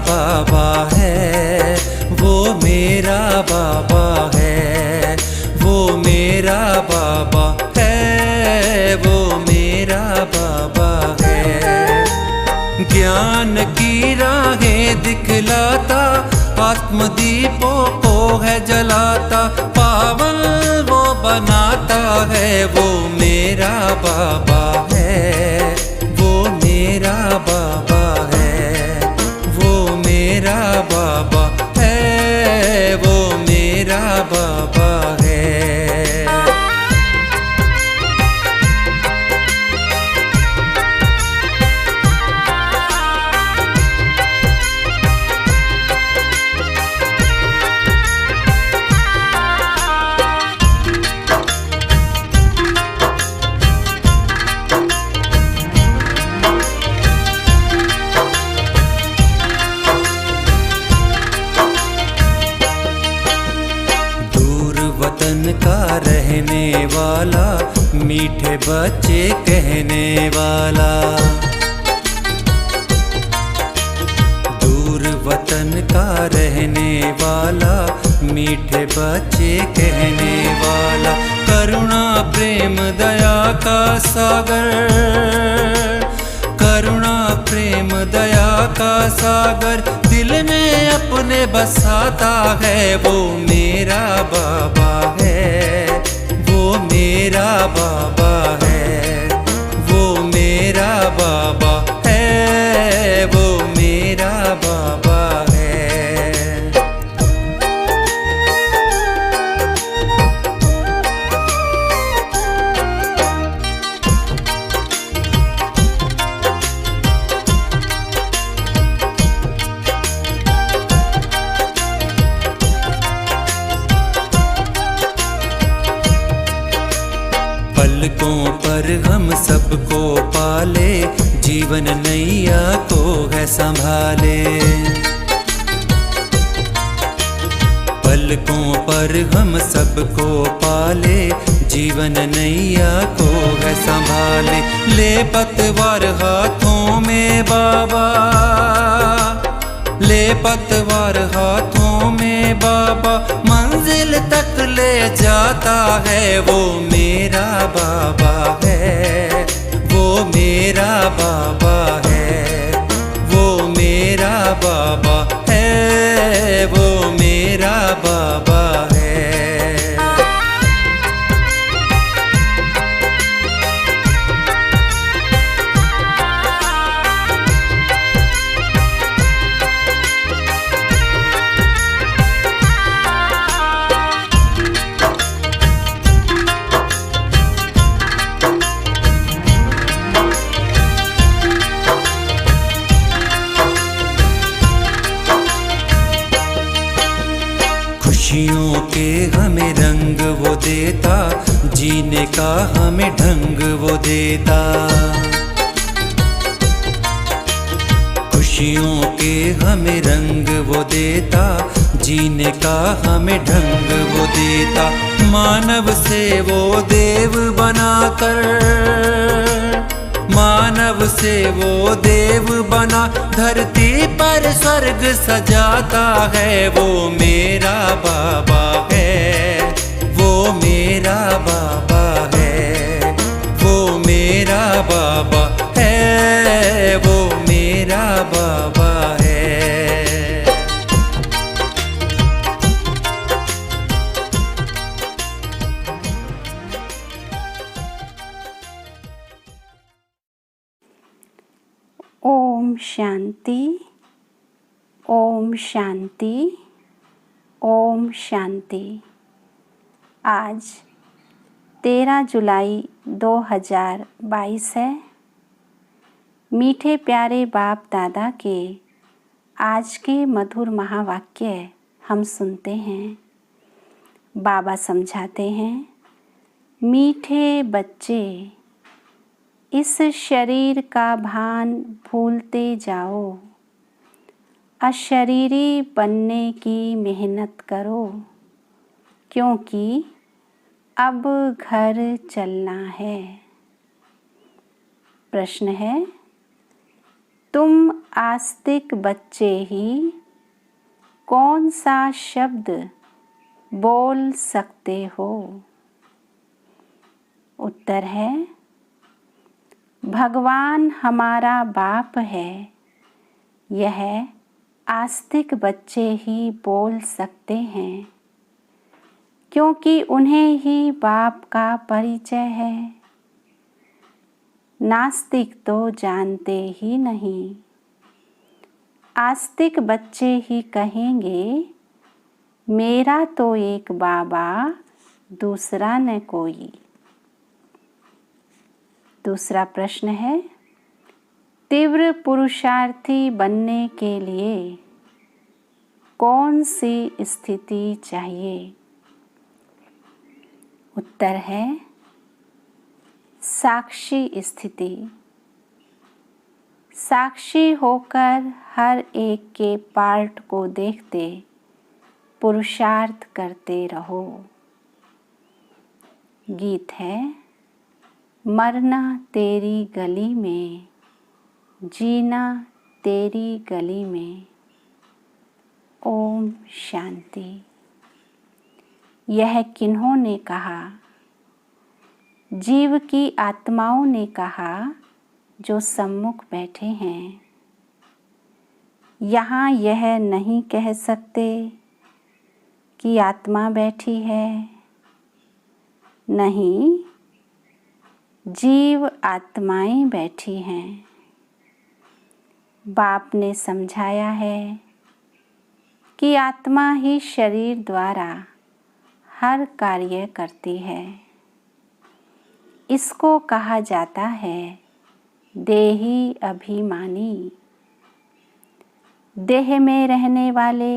बाबा है, वो मेरा बाबा है, वो मेरा बाबा है, वो मेरा बाबा है। ज्ञान की राहें दिखलाता, आत्मदीपों को है जलाता, पावन वो बनाता है, वो मेरा बाबा है, वो मेरा बाबा है, वो मेरा बाबा है, वो मेरा बाबा है। वतन का रहने वाला, मीठे बच्चे कहने वाला, दूर वतन का रहने वाला, मीठे बच्चे कहने वाला, करुणा प्रेम दया का सागर, करुणा प्रेम दया का सागर, दिल में अपने बसाता है, वो मेरा बाबा है, वो मेरा बाबा है, वो मेरा बाबा है, वो मेरा बाबा है। पलकों पर हम सबको पाले, जीवन नैया को है संभाले, पलकों पर हम सबको पाले, जीवन नैया को है संभाले, ले पतवार हाथों में बाबा, ले पतवार हाथों में बाबा, मंजिल तक ले जाता है, वो मेरा बाबा है, वो मेरा बाबा है, वो मेरा बाबा है, वो मेरा बाबा है। खुशियों के हमें रंग वो देता, जीने का हमें ढंग वो देता, खुशियों के हमें रंग वो देता, जीने का हमें ढंग वो देता, मानव से वो देव बनाकर, मानव से वो देव बना, धरती पर स्वर्ग सजाता है, वो मेरा बाबा है, वो मेरा बाबा है, वो मेरा बाबा है, वो मेरा बाबा है। ओम शांति, ओम शांति, ओम शांति। आज 13 जुलाई 2022 है। मीठे प्यारे बाप दादा के आज के मधुर महावाक्य हम सुनते हैं। बाबा समझाते हैं, मीठे बच्चे, इस शरीर का भान भूलते जाओ, अशरीरी बनने की मेहनत करो, क्योंकि अब घर चलना है। प्रश्न है, तुम आस्तिक बच्चे ही कौन सा शब्द बोल सकते हो? उत्तर है, भगवान हमारा बाप है। यह आस्तिक बच्चे ही बोल सकते हैं, क्योंकि उन्हें ही बाप का परिचय है। नास्तिक तो जानते ही नहीं। आस्तिक बच्चे ही कहेंगे, मेरा तो एक बाबा, दूसरा न कोई। दूसरा प्रश्न है, तीव्र पुरुषार्थी बनने के लिए कौन सी स्थिति चाहिए? उत्तर है, साक्षी स्थिति। साक्षी होकर हर एक के पार्ट को देखते पुरुषार्थ करते रहो। गीत है, मरना तेरी गली में, जीना तेरी गली में। ओम शांति। यह किन्होंने कहा? जीव की आत्माओं ने कहा, जो सम्मुख बैठे हैं। यहाँ यह नहीं कह सकते कि आत्मा बैठी है। नहीं, जीव आत्माएं बैठी हैं। बाप ने समझाया है कि आत्मा ही शरीर द्वारा हर कार्य करती है। इसको कहा जाता है देही अभिमानी। देह में रहने वाले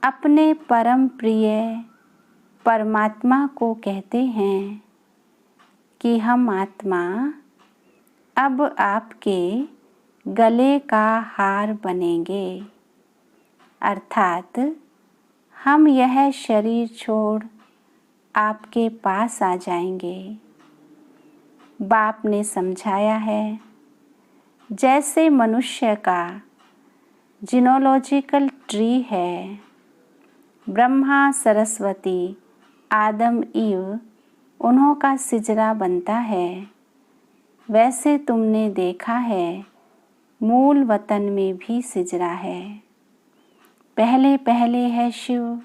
अपने परम प्रिय परमात्मा को कहते हैं कि हम आत्मा अब आपके गले का हार बनेंगे, अर्थात हम यह शरीर छोड़ आपके पास आ जाएंगे। बाप ने समझाया है, जैसे मनुष्य का जीनोलॉजिकल ट्री है, ब्रह्मा सरस्वती आदम ईव उन्हों का सिजरा बनता है, वैसे तुमने देखा है मूल वतन में भी सिजरा है। पहले पहले है शिव।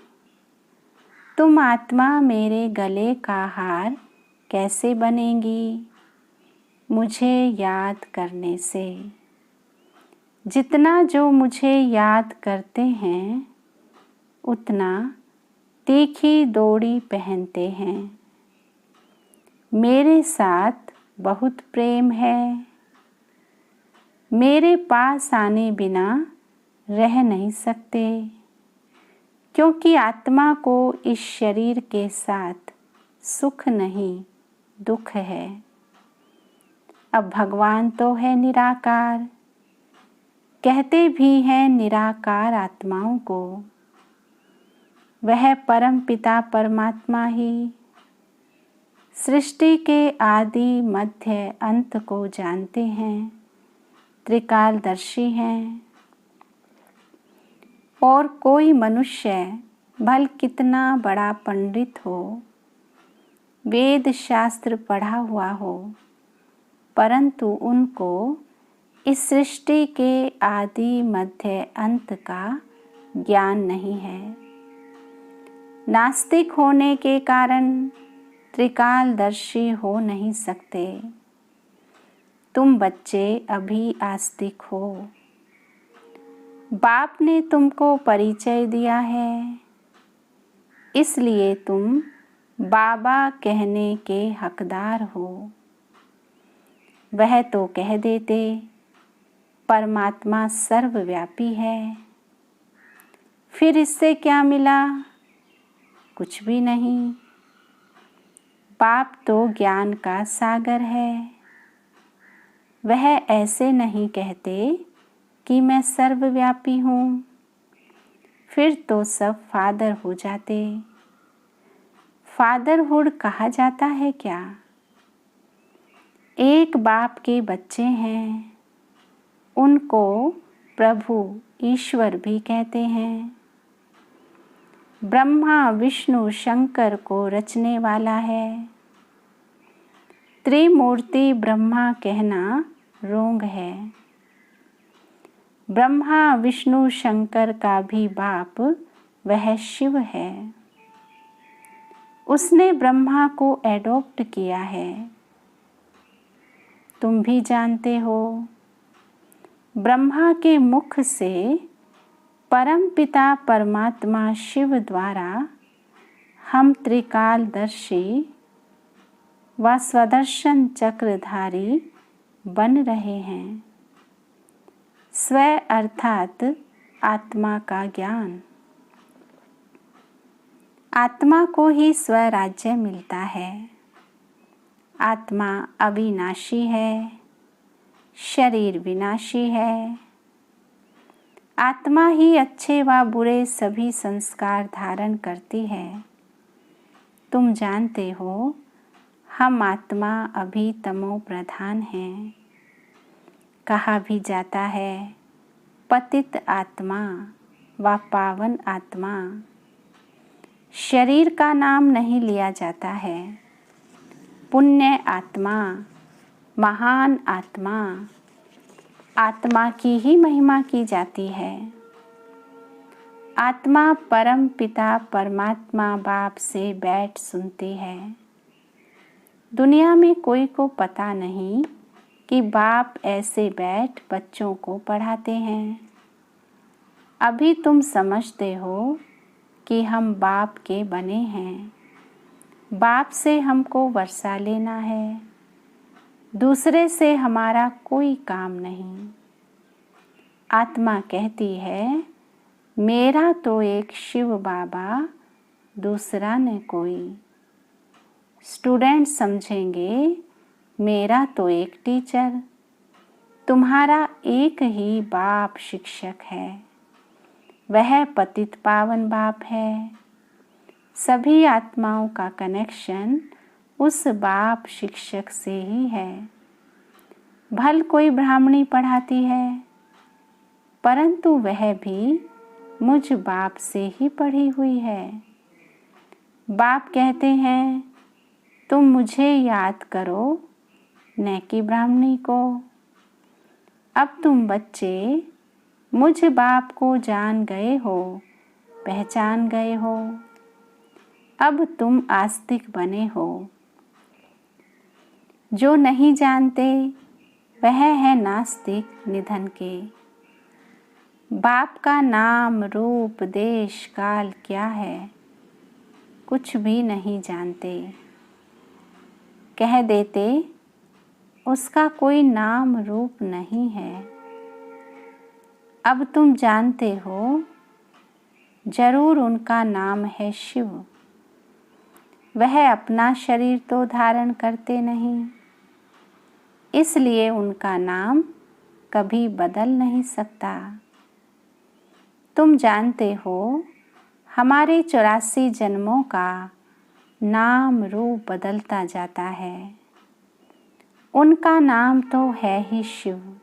तुम आत्मा मेरे गले का हार कैसे बनेंगी? मुझे याद करने से। जितना जो मुझे याद करते हैं, उतना तीखी डोरी पहनते हैं। मेरे साथ बहुत प्रेम है। मेरे पास आने बिना रह नहीं सकते, क्योंकि आत्मा को इस शरीर के साथ सुख नहीं, दुख है। अब भगवान तो है निराकार, कहते भी हैं निराकार आत्माओं को। वह परम पिता परमात्मा ही सृष्टि के आदि मध्य अंत को जानते हैं, त्रिकालदर्शी हैं। और कोई मनुष्य भल कितना बड़ा पंडित हो, वेद शास्त्र पढ़ा हुआ हो, परंतु उनको इस सृष्टि के आदि मध्य अंत का ज्ञान नहीं है। नास्तिक होने के कारण त्रिकालदर्शी हो नहीं सकते। तुम बच्चे अभी आस्तिक हो। बाप ने तुमको परिचय दिया है, इसलिए तुम बाबा कहने के हकदार हो। वह तो कह देते परमात्मा सर्वव्यापी है, फिर इससे क्या मिला? कुछ भी नहीं। बाप तो ज्ञान का सागर है। वह ऐसे नहीं कहते कि मैं सर्वव्यापी हूँ, फिर तो सब फादर हो जाते। फादरहुड कहा जाता है क्या? एक बाप के बच्चे हैं, उनको प्रभु ईश्वर भी कहते हैं। ब्रह्मा विष्णु शंकर को रचने वाला है। त्रिमूर्ति ब्रह्मा कहना रोंग है। ब्रह्मा विष्णु शंकर का भी बाप वह शिव है। उसने ब्रह्मा को एडॉप्ट किया है। तुम भी जानते हो, ब्रह्मा के मुख से परम पिता परमात्मा शिव द्वारा हम त्रिकालदर्शी व स्वदर्शन चक्रधारी बन रहे हैं। स्व अर्थात आत्मा का ज्ञान। आत्मा को ही स्वराज्य मिलता है। आत्मा अविनाशी है, शरीर विनाशी है। आत्मा ही अच्छे व बुरे सभी संस्कार धारण करती है। तुम जानते हो, हम आत्मा अभी तमो प्रधान हैं। कहा भी जाता है पतित आत्मा व पावन आत्मा। शरीर का नाम नहीं लिया जाता है। पुण्य आत्मा, महान आत्मा, आत्मा की ही महिमा की जाती है। आत्मा परम पिता परमात्मा बाप से बैठ सुनती है। दुनिया में कोई को पता नहीं कि बाप ऐसे बैठ बच्चों को पढ़ाते हैं। अभी तुम समझते हो कि हम बाप के बने हैं। बाप से हमको वर्षा लेना है। दूसरे से हमारा कोई काम नहीं। आत्मा कहती है, मेरा तो एक शिव बाबा, दूसरा न कोई। स्टूडेंट समझेंगे, मेरा तो एक टीचर, तुम्हारा एक ही बाप शिक्षक है। वह पतित पावन बाप है। सभी आत्माओं का कनेक्शन उस बाप शिक्षक से ही है। भल कोई ब्राह्मणी पढ़ाती है, परंतु वह भी मुझ बाप से ही पढ़ी हुई है। बाप कहते हैं, तुम मुझे याद करो, न कि ब्राह्मणी को। अब तुम बच्चे मुझ बाप को जान गए हो, पहचान गए हो। अब तुम आस्तिक बने हो। जो नहीं जानते वह है नास्तिक निधन के। बाप का नाम रूप देश काल क्या है, कुछ भी नहीं जानते। कह देते उसका कोई नाम रूप नहीं है। अब तुम जानते हो, जरूर उनका नाम है शिव। वह अपना शरीर तो धारण करते नहीं, इसलिए उनका नाम कभी बदल नहीं सकता। तुम जानते हो, हमारे 84 जन्मों का नाम रूप बदलता जाता है। उनका नाम तो है ही शिव।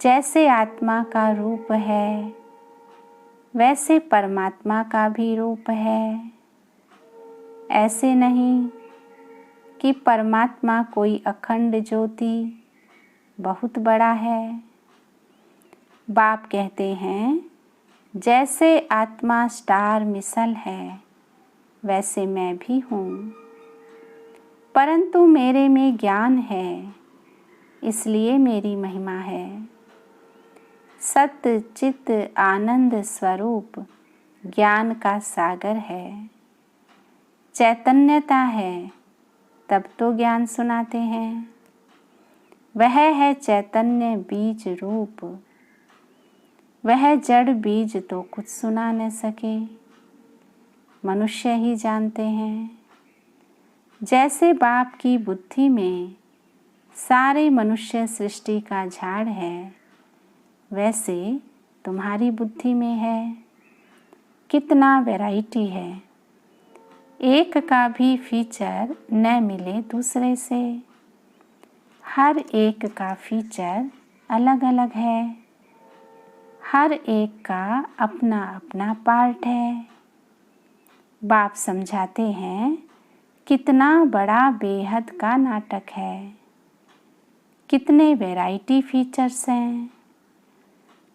जैसे आत्मा का रूप है, वैसे परमात्मा का भी रूप है। ऐसे नहीं कि परमात्मा कोई अखंड ज्योति बहुत बड़ा है। बाप कहते हैं, जैसे आत्मा स्टार मिसल है, वैसे मैं भी हूँ। परंतु मेरे में ज्ञान है, इसलिए मेरी महिमा है। सत्य चित्त आनंद स्वरूप ज्ञान का सागर है। चैतन्यता है, तब तो ज्ञान सुनाते हैं। वह है चैतन्य बीज रूप। वह जड़ बीज तो कुछ सुना न सके, मनुष्य ही जानते हैं। जैसे बाप की बुद्धि में सारे मनुष्य सृष्टि का झाड़ है, वैसे तुम्हारी बुद्धि में है। कितना वैरायटी है, एक का भी फीचर न मिले दूसरे से। हर एक का फीचर अलग अलग है, हर एक का अपना अपना पार्ट है। बाप समझाते हैं कितना बड़ा बेहद का नाटक है, कितने वैरायटी फीचर्स हैं।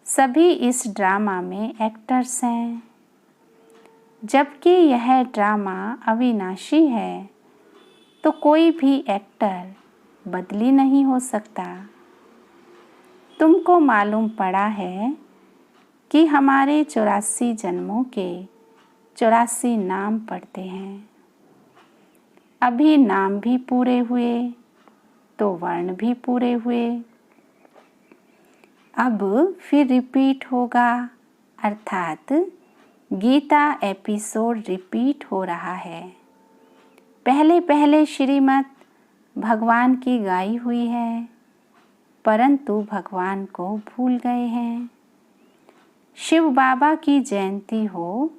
सभी इस ड्रामा में एक्टर्स हैं। जबकि यह ड्रामा अविनाशी है तो कोई भी एक्टर बदली नहीं हो सकता। तुमको मालूम पड़ा है कि हमारे 84 जन्मों के 84 नाम पड़ते हैं। अभी नाम भी पूरे हुए तो वर्ण भी पूरे हुए। अब फिर रिपीट होगा, अर्थात गीता एपिसोड रिपीट हो रहा है। पहले पहले श्रीमद् भगवान की गाई हुई है, परंतु भगवान को भूल गए हैं। शिव बाबा की जयंती हो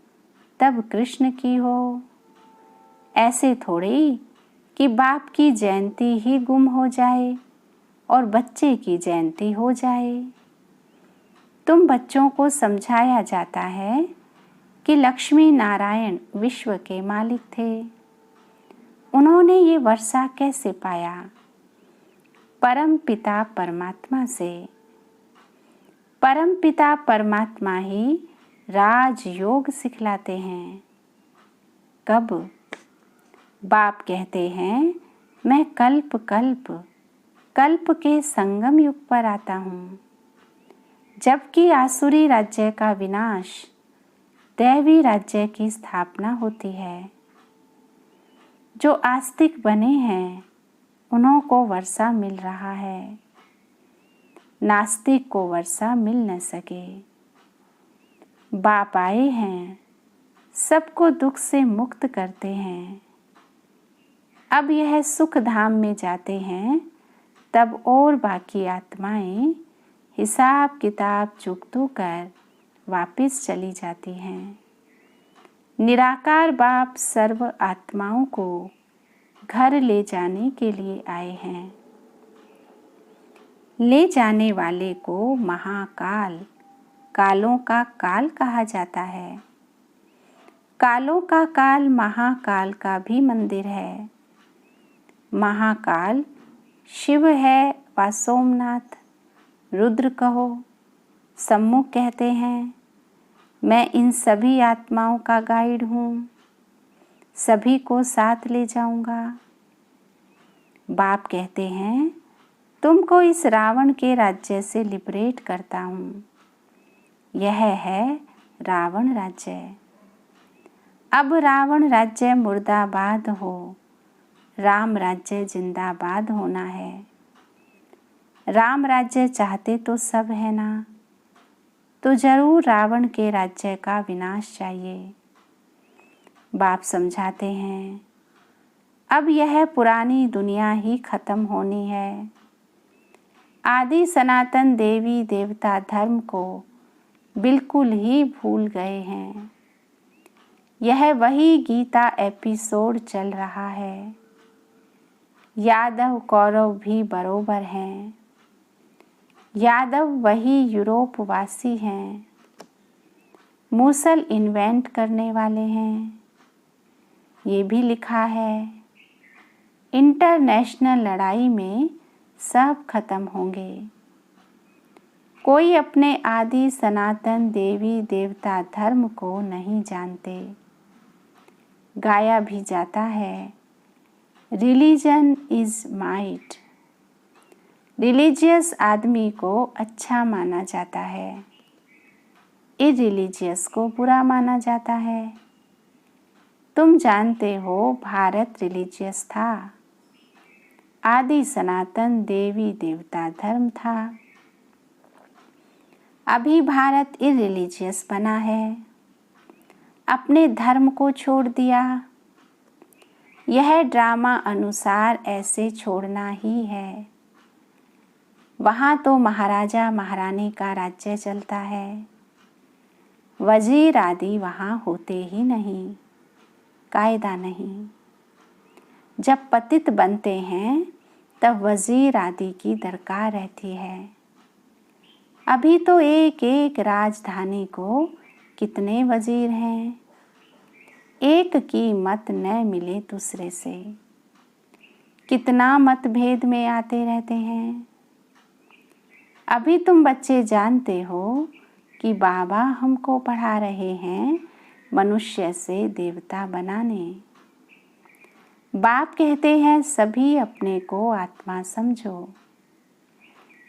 तब कृष्ण की हो। ऐसे थोड़े कि बाप की जयंती ही गुम हो जाए और बच्चे की जयंती हो जाए। तुम बच्चों को समझाया जाता है कि लक्ष्मी नारायण विश्व के मालिक थे। उन्होंने ये वर्षा कैसे पाया? परम पिता परमात्मा से। परम पिता परमात्मा ही राजयोग सिखलाते हैं। कब? बाप कहते हैं मैं कल्प कल्प कल्प के संगम युग पर आता हूँ, जबकि आसुरी राज्य का विनाश, दैवी राज्य की स्थापना होती है। जो आस्तिक बने हैं उन्हों को वर्षा मिल रहा है, नास्तिक को वर्षा मिल न सके। बाप आए हैं, सबको दुख से मुक्त करते हैं। अब यह सुख धाम में जाते हैं, तब और बाकी आत्माएं हिसाब किताब चुकतू कर वापस चली जाती हैं। निराकार बाप सर्व आत्माओं को घर ले जाने के लिए आए हैं। ले जाने वाले को महाकाल, कालों का काल कहा जाता है। कालों का काल महाकाल का भी मंदिर है। महाकाल शिव है व सोमनाथ, रुद्र कहो, सम्मुख कहते हैं मैं इन सभी आत्माओं का गाइड हूँ, सभी को साथ ले जाऊंगा। बाप कहते हैं तुमको इस रावण के राज्य से लिबरेट करता हूँ। यह है रावण राज्य। अब रावण राज्य मुर्दाबाद हो, राम राज्य जिंदाबाद होना है। राम राज्य चाहते तो सब है ना, तो जरूर रावण के राज्य का विनाश चाहिए। बाप समझाते हैं अब यह पुरानी दुनिया ही खत्म होनी है। आदि सनातन देवी देवता धर्म को बिल्कुल ही भूल गए हैं। यह वही गीता एपिसोड चल रहा है। यादव कौरव भी बरोबर हैं। यादव वही यूरोप वासी हैं। मूसल इन्वेंट करने वाले हैं। ये भी लिखा है इंटरनेशनल लड़ाई में सब खत्म होंगे। कोई अपने आदि सनातन देवी देवता धर्म को नहीं जानते। गाया भी जाता है रिलीजन इज माइट। रिलीजियस आदमी को अच्छा माना जाता है, इररिलीजियस को बुरा माना जाता है। तुम जानते हो भारत रिलीजियस था, आदि सनातन देवी देवता धर्म था। अभी भारत इररिलीजियस बना है, अपने धर्म को छोड़ दिया। यह ड्रामा अनुसार ऐसे छोड़ना ही है। वहाँ तो महाराजा महारानी का राज्य चलता है। वजीर आदि वहाँ होते ही नहीं, कायदा नहीं। जब पतित बनते हैं तब वजीर आदि की दरकार रहती है। अभी तो एक एक राजधानी को कितने वजीर हैं, एक की मत न मिले दूसरे से, कितना मतभेद में आते रहते हैं। अभी तुम बच्चे जानते हो कि बाबा हमको पढ़ा रहे हैं मनुष्य से देवता बनाने। बाप कहते हैं सभी अपने को आत्मा समझो,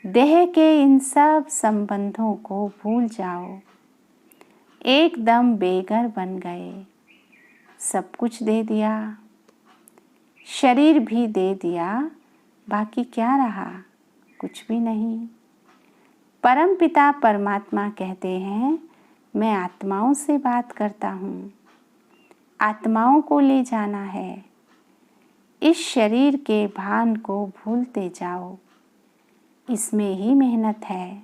देह के इन सब संबंधों को भूल जाओ, एकदम बेघर बन गए, सब कुछ दे दिया, शरीर भी दे दिया, बाकी क्या रहा, कुछ भी नहीं। परम पिता परमात्मा कहते हैं मैं आत्माओं से बात करता हूँ, आत्माओं को ले जाना है, इस शरीर के भान को भूलते जाओ, इसमें ही मेहनत है।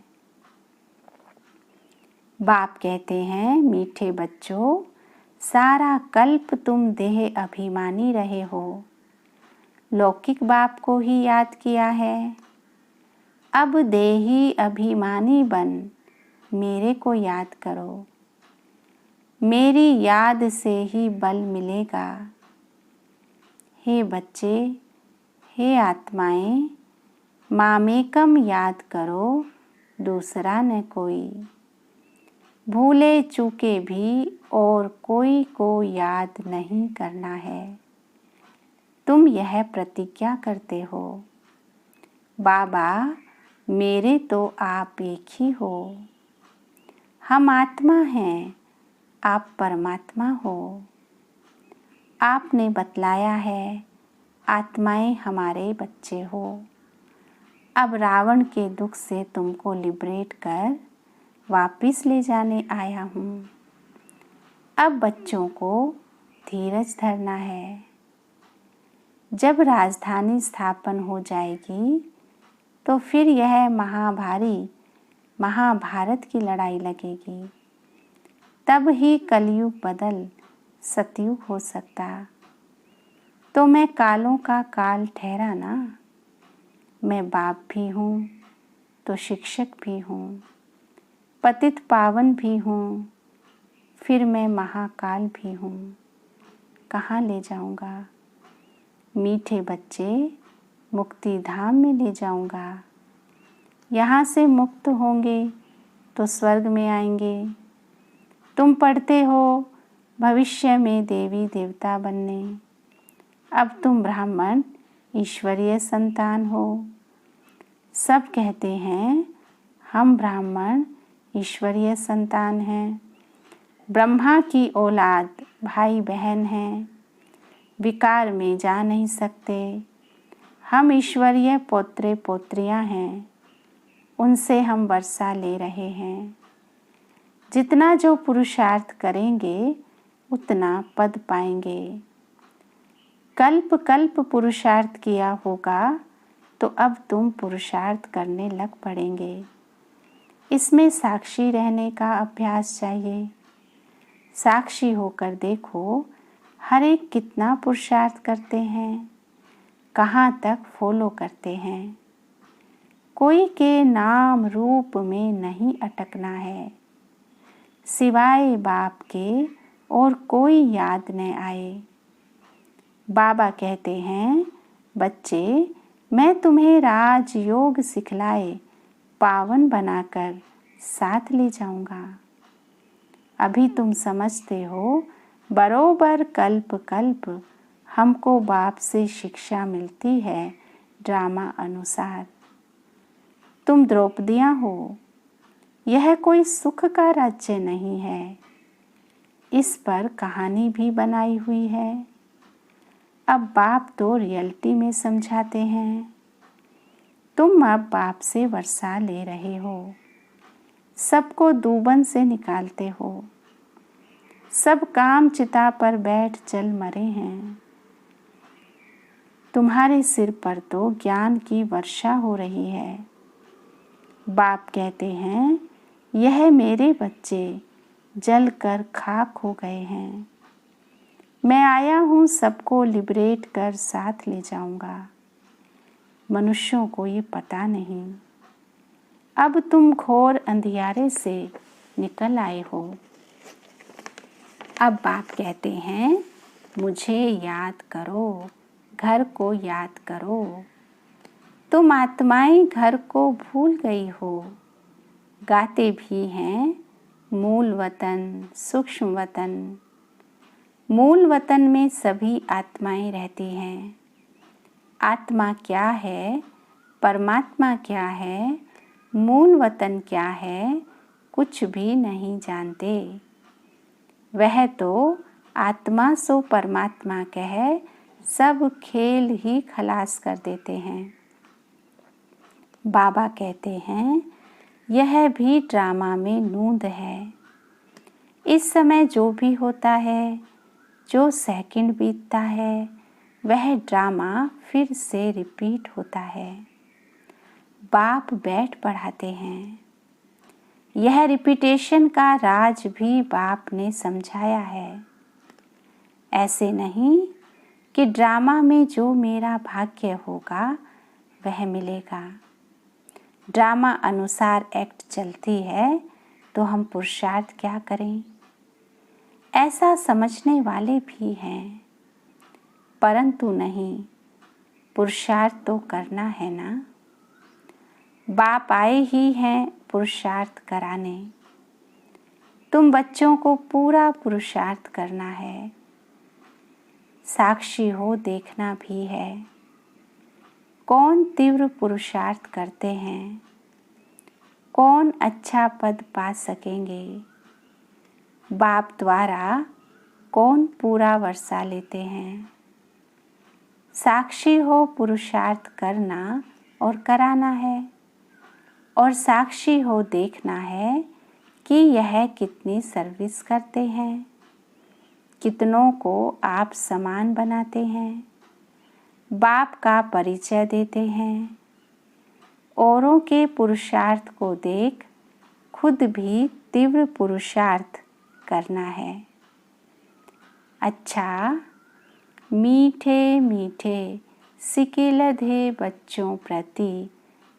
बाप कहते हैं मीठे बच्चों, सारा कल्प तुम देह अभिमानी रहे हो, लौकिक बाप को ही याद किया है। अब देही अभिमानी बन मेरे को याद करो, मेरी याद से ही बल मिलेगा। हे बच्चे, हे आत्माएं, मामेकम याद करो, दूसरा न कोई, भूले चूके भी और कोई को याद नहीं करना है। तुम यह प्रतिज्ञा करते हो, बाबा मेरे तो आप एक ही हो, हम आत्मा हैं, आप परमात्मा हो। आपने बतलाया है आत्माएं हमारे बच्चे हो। अब रावण के दुख से तुमको लिबरेट कर वापिस ले जाने आया हूँ। अब बच्चों को धीरज धरना है। जब राजधानी स्थापन हो जाएगी तो फिर यह महाभारत की लड़ाई लगेगी, तब ही कलयुग बदल सतयुग हो सकता। तो मैं कालों का काल ठहरा ना, मैं बाप भी हूँ तो शिक्षक भी हूँ, पतित पावन भी हूँ, फिर मैं महाकाल भी हूँ। कहाँ ले जाऊँगा? मीठे बच्चे, मुक्ति धाम में ले जाऊँगा। यहाँ से मुक्त होंगे तो स्वर्ग में आएंगे। तुम पढ़ते हो भविष्य में देवी देवता बनने, अब तुम ब्राह्मण ईश्वरीय संतान हो। सब कहते हैं हम ब्राह्मण ईश्वरीय संतान हैं, ब्रह्मा की औलाद भाई बहन हैं, विकार में जा नहीं सकते। हम ईश्वरीय पौत्रे पौत्रियां हैं, उनसे हम वर्षा ले रहे हैं। जितना जो पुरुषार्थ करेंगे उतना पद पाएंगे। कल्प कल्प पुरुषार्थ किया होगा तो अब तुम पुरुषार्थ करने लग पड़ेंगे। इसमें साक्षी रहने का अभ्यास चाहिए। साक्षी होकर देखो हर एक कितना पुरुषार्थ करते हैं, कहाँ तक फॉलो करते हैं। कोई के नाम रूप में नहीं अटकना है, सिवाय बाप के और कोई याद न आए। बाबा कहते हैं बच्चे, मैं तुम्हें राजयोग सिखलाए पावन बनाकर साथ ले जाऊंगा। अभी तुम समझते हो बरोबर कल्प कल्प हमको बाप से शिक्षा मिलती है ड्रामा अनुसार। तुम द्रौपदियाँ हो, यह कोई सुख का राज्य नहीं है, इस पर कहानी भी बनाई हुई है। अब बाप तो रियलिटी में समझाते हैं। तुम अब बाप से वर्षा ले रहे हो, सबको दूबन से निकालते हो, सब काम चिता पर बैठ जल मरे हैं। तुम्हारे सिर पर तो ज्ञान की वर्षा हो रही है। बाप कहते हैं यह मेरे बच्चे जल कर खाक हो गए हैं, मैं आया हूँ सबको लिबरेट कर साथ ले जाऊंगा। मनुष्यों को ये पता नहीं। अब तुम घोर अंधियारे से निकल आए हो। अब बाप कहते हैं, मुझे याद करो, घर को याद करो। तुम आत्माएं घर को भूल गई हो। गाते भी हैं मूल वतन, सूक्ष्म वतन। मूल वतन में सभी आत्माएं रहती हैं। आत्मा क्या है, परमात्मा क्या है, मूल वतन क्या है, कुछ भी नहीं जानते। वह तो आत्मा सो परमात्मा कह सब खेल ही खलास कर देते हैं। बाबा कहते हैं, यह भी ड्रामा में नूंद है। इस समय जो भी होता है, जो सेकंड बीतता है, वह ड्रामा फिर से रिपीट होता है। बाप बैठ पढ़ाते हैं। यह रिपीटेशन का राज भी बाप ने समझाया है। ऐसे नहीं कि ड्रामा में जो मेरा भाग्य होगा वह मिलेगा। ड्रामा अनुसार एक्ट चलती है तो हम पुरुषार्थ क्या करें? ऐसा समझने वाले भी हैं, परंतु नहीं, पुरुषार्थ तो करना है ना। बाप आए ही हैं पुरुषार्थ कराने। तुम बच्चों को पूरा पुरुषार्थ करना है। साक्षी हो देखना भी है। कौन तीव्र पुरुषार्थ करते हैं, कौन अच्छा पद पा सकेंगे। बाप द्वारा कौन पूरा वर्षा लेते हैं। साक्षी हो पुरुषार्थ करना और कराना है, और साक्षी हो देखना है कि यह कितनी सर्विस करते हैं, कितनों को आप समान बनाते हैं, बाप का परिचय देते हैं। औरों के पुरुषार्थ को देख खुद भी तीव्र पुरुषार्थ करना है। अच्छा, मीठे मीठे सिकिलधे बच्चों प्रति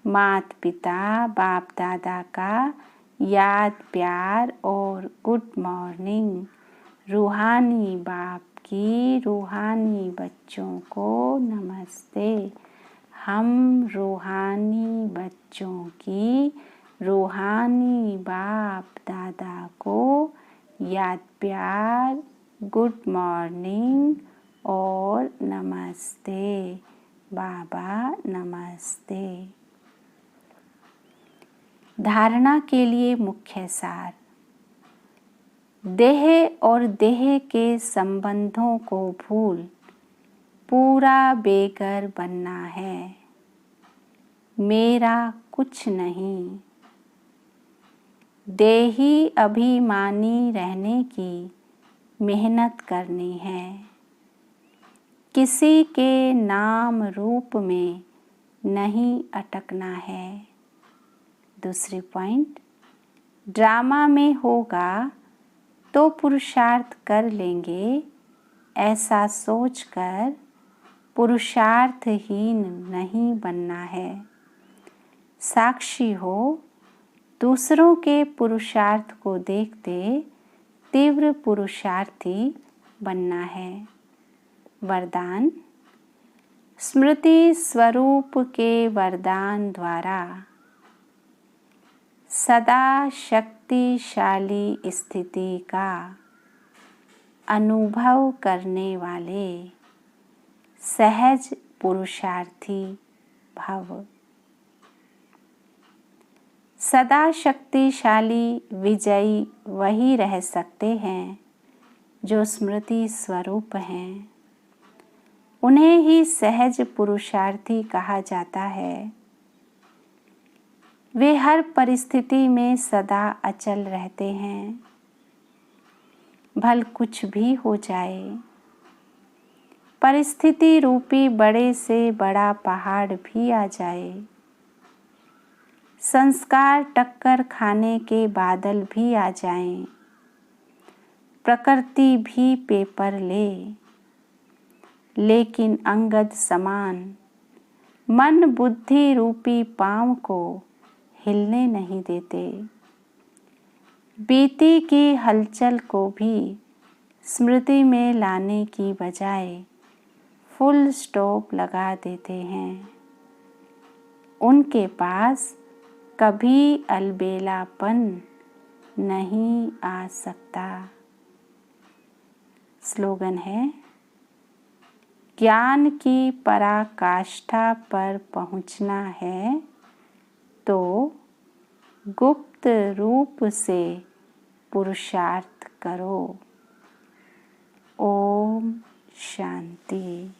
माता पिता बाप दादा का याद प्यार और गुड मॉर्निंग। रूहानी बाप की रूहानी बच्चों को नमस्ते। हम रूहानी बच्चों की रूहानी बाप दादा को याद प्यार, गुड मॉर्निंग और नमस्ते। बाबा नमस्ते। धारणा के लिए मुख्य सार। देह और देह के संबंधों को भूल पूरा बेघर बनना है। मेरा कुछ नहीं। देही अभिमानी रहने की मेहनत करनी है। किसी के नाम रूप में नहीं अटकना है। दूसरी पॉइंट, ड्रामा में होगा तो पुरुषार्थ कर लेंगे, ऐसा सोचकर पुरुषार्थहीन नहीं बनना है। साक्षी हो, दूसरों के पुरुषार्थ को देखते तीव्र पुरुषार्थी बनना है। वरदान, स्मृति स्वरूप के वरदान द्वारा सदा शक्तिशाली स्थिति का अनुभव करने वाले सहज पुरुषार्थी भव। सदा शक्तिशाली विजयी वही रह सकते हैं जो स्मृति स्वरूप हैं। उन्हें ही सहज पुरुषार्थी कहा जाता है। वे हर परिस्थिति में सदा अचल रहते हैं। भल कुछ भी हो जाए, परिस्थिति रूपी बड़े से बड़ा पहाड़ भी आ जाए, संस्कार टक्कर खाने के बादल भी आ जाएं, प्रकृति भी पेपर ले, लेकिन अंगद समान मन बुद्धि रूपी पांव को हिलने नहीं देते। बीती की हलचल को भी स्मृति में लाने की बजाय फुल स्टॉप लगा देते हैं। उनके पास कभी अलबेलापन नहीं आ सकता। स्लोगन है, ज्ञान की पराकाष्ठा पर पहुंचना है तो गुप्त रूप से पुरुषार्थ करो। ओम शांति।